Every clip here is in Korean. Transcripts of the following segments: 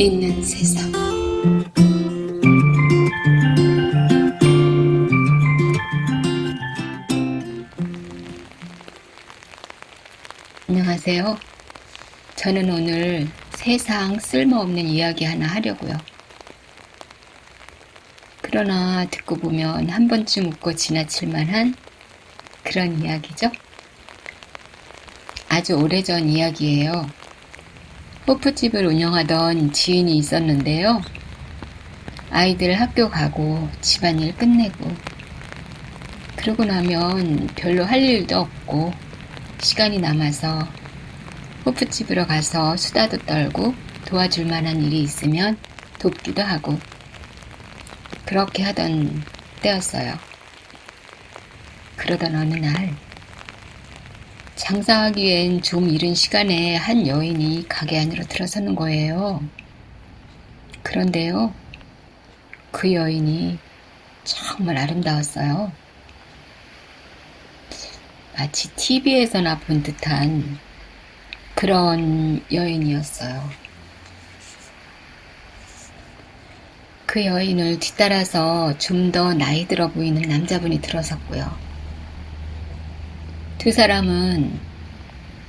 있는 세상. 안녕하세요. 저는 오늘 세상 쓸모없는 이야기 하나 하려고요. 그러나 듣고 보면 한 번쯤 웃고 지나칠 만한 그런 이야기죠. 아주 오래전 이야기예요. 호프집을 운영하던 지인이 있었는데요. 아이들 학교 가고 집안일 끝내고 그러고 나면 별로 할 일도 없고 시간이 남아서 호프집으로 가서 수다도 떨고 도와줄 만한 일이 있으면 돕기도 하고 그렇게 하던 때였어요. 그러던 어느 날 장사하기엔 좀 이른 시간에 한 여인이 가게 안으로 들어서는 거예요. 그런데요, 그 여인이 정말 아름다웠어요. 마치 TV에서나 본 듯한 그런 여인이었어요. 그 여인을 뒤따라서 좀 더 나이 들어 보이는 남자분이 들어섰고요. 두 사람은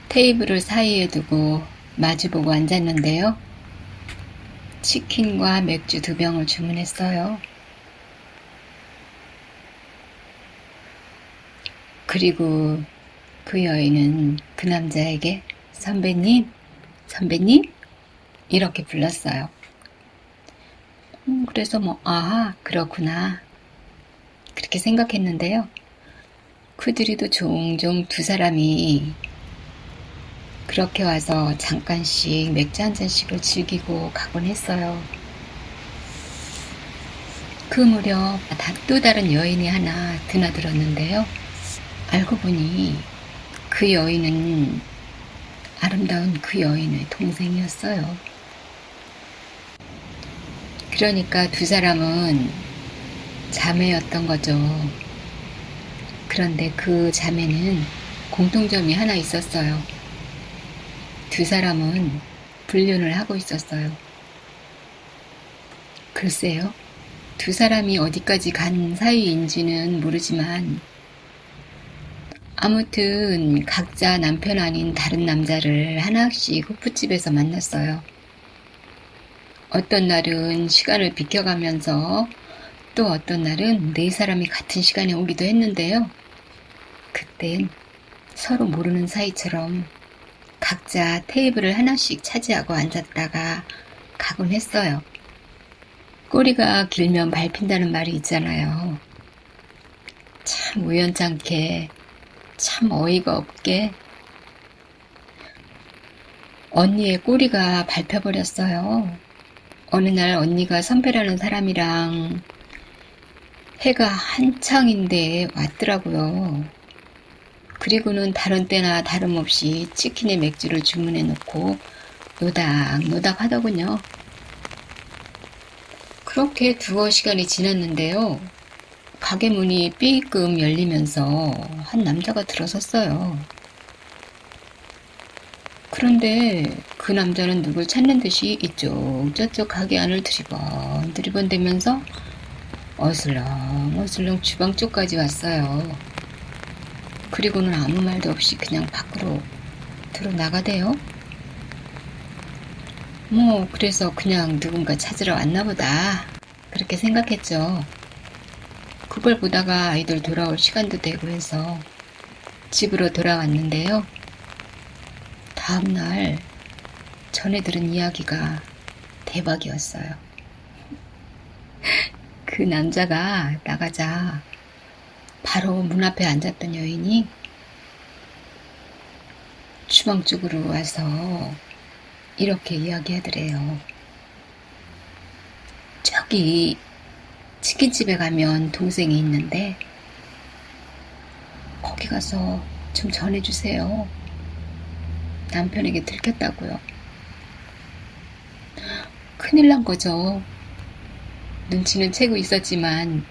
테이블을 사이에 두고 마주보고 앉았는데요. 치킨과 맥주 2병을 주문했어요. 그리고 그 여인은 그 남자에게 선배님, 선배님? 이렇게 불렀어요. 그래서 그렇구나. 그렇게 생각했는데요. 그들이도 종종 두 사람이 그렇게 와서 잠깐씩 맥주 한 잔씩을 즐기고 가곤 했어요. 그 무렵 또 다른 여인이 하나 드나들었는데요. 알고 보니 그 여인은 아름다운 그 여인의 동생이었어요. 그러니까 두 사람은 자매였던 거죠. 그런데 그 자매는 공통점이 하나 있었어요. 두 사람은 불륜을 하고 있었어요. 글쎄요. 두 사람이 어디까지 간 사이인지는 모르지만 아무튼 각자 남편 아닌 다른 남자를 하나씩 호프집에서 만났어요. 어떤 날은 시간을 비켜가면서 또 어떤 날은 네 사람이 같은 시간에 오기도 했는데요. 그땐 서로 모르는 사이처럼 각자 테이블을 하나씩 차지하고 앉았다가 가곤 했어요. 꼬리가 길면 밟힌다는 말이 있잖아요. 참 우연찮게, 참 어이가 없게 언니의 꼬리가 밟혀버렸어요. 어느 날 언니가 선배라는 사람이랑 해가 한창인데 왔더라고요. 그리고는 다른 때나 다름없이 치킨에 맥주를 주문해 놓고 노닥노닥 하더군요. 그렇게 두어 시간이 지났는데요. 가게 문이 삐끔 열리면서 한 남자가 들어섰어요. 그런데 그 남자는 누굴 찾는 듯이 이쪽 저쪽 가게 안을 두리번대면서 어슬렁 주방 쪽까지 왔어요. 그리고는 아무 말도 없이 그냥 밖으로 들어나가대요. 그래서 그냥 누군가 찾으러 왔나 보다. 그렇게 생각했죠. 그걸 보다가 아이들 돌아올 시간도 되고 해서 집으로 돌아왔는데요. 다음날 전에 들은 이야기가 대박이었어요. 그 남자가 나가자 바로 문 앞에 앉았던 여인이 주방 쪽으로 와서 이렇게 이야기하더래요. 저기 치킨집에 가면 동생이 있는데 거기 가서 좀 전해주세요. 남편에게 들켰다고요. 큰일 난 거죠. 눈치는 채고 있었지만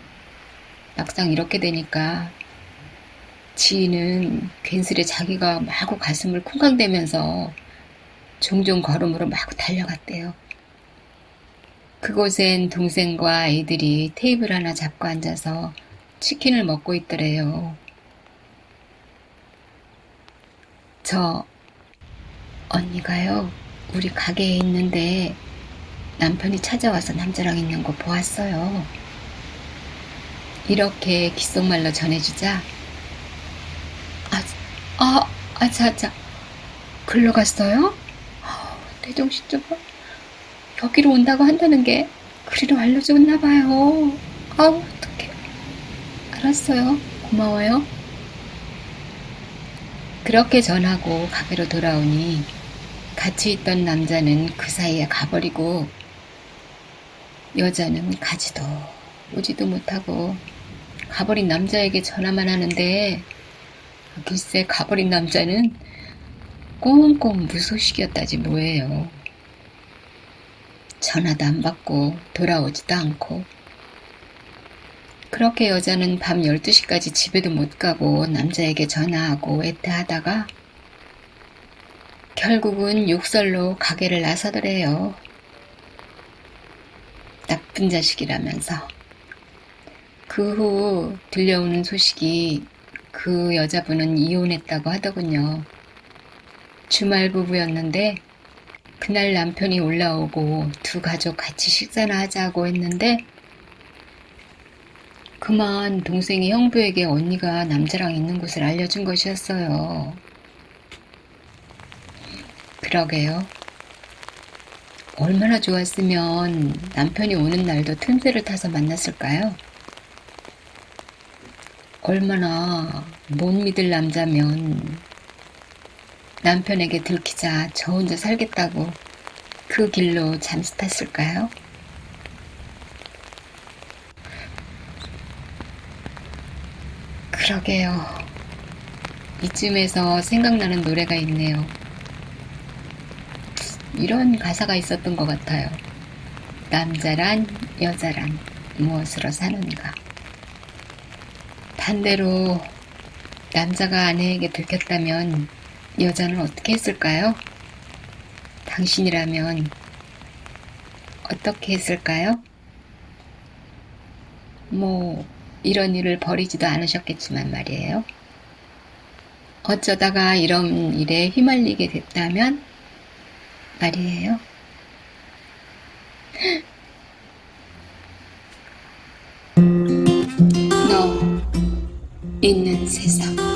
막상 이렇게 되니까 지인은 괜스레 자기가 마구 가슴을 쿵쾅대면서 종종 걸음으로 마구 달려갔대요. 그곳엔 동생과 아이들이 테이블 하나 잡고 앉아서 치킨을 먹고 있더래요. 저 언니가요, 우리 가게에 있는데 남편이 찾아와서 남자랑 있는 거 보았어요. 이렇게 귓속말로 전해주자, 자자, 글로 갔어요? 내 정신 좀 봐. 여기로 온다고 한다는 게 그리로 알려줬나 봐요. 어떡해. 알았어요. 고마워요. 그렇게 전하고 가게로 돌아오니 같이 있던 남자는 그 사이에 가버리고 여자는 가지도 오지도 못하고 가버린 남자에게 전화만 하는데 글쎄 가버린 남자는 꽁꽁 무소식이었다지 뭐예요. 전화도 안 받고 돌아오지도 않고 그렇게 여자는 밤 12시까지 집에도 못 가고 남자에게 전화하고 애타하다가 결국은 욕설로 가게를 나서더래요. 나쁜 자식이라면서. 그 후 들려오는 소식이 그 여자분은 이혼했다고 하더군요. 주말 부부였는데 그날 남편이 올라오고 두 가족 같이 식사나 하자고 했는데 그만 동생이 형부에게 언니가 남자랑 있는 곳을 알려준 것이었어요. 그러게요. 얼마나 좋았으면 남편이 오는 날도 틈새를 타서 만났을까요? 얼마나 못 믿을 남자면 남편에게 들키자 저 혼자 살겠다고 그 길로 잠수 탔을까요? 그러게요. 이쯤에서 생각나는 노래가 있네요. 이런 가사가 있었던 것 같아요. 남자란 여자란 무엇으로 사는가. 반대로 남자가 아내에게 들켰다면 여자는 어떻게 했을까요? 당신이라면 어떻게 했을까요? 뭐 이런 일을 벌이지도 않으셨겠지만 말이에요. 어쩌다가 이런 일에 휘말리게 됐다면 말이에요. 너 있는 세상.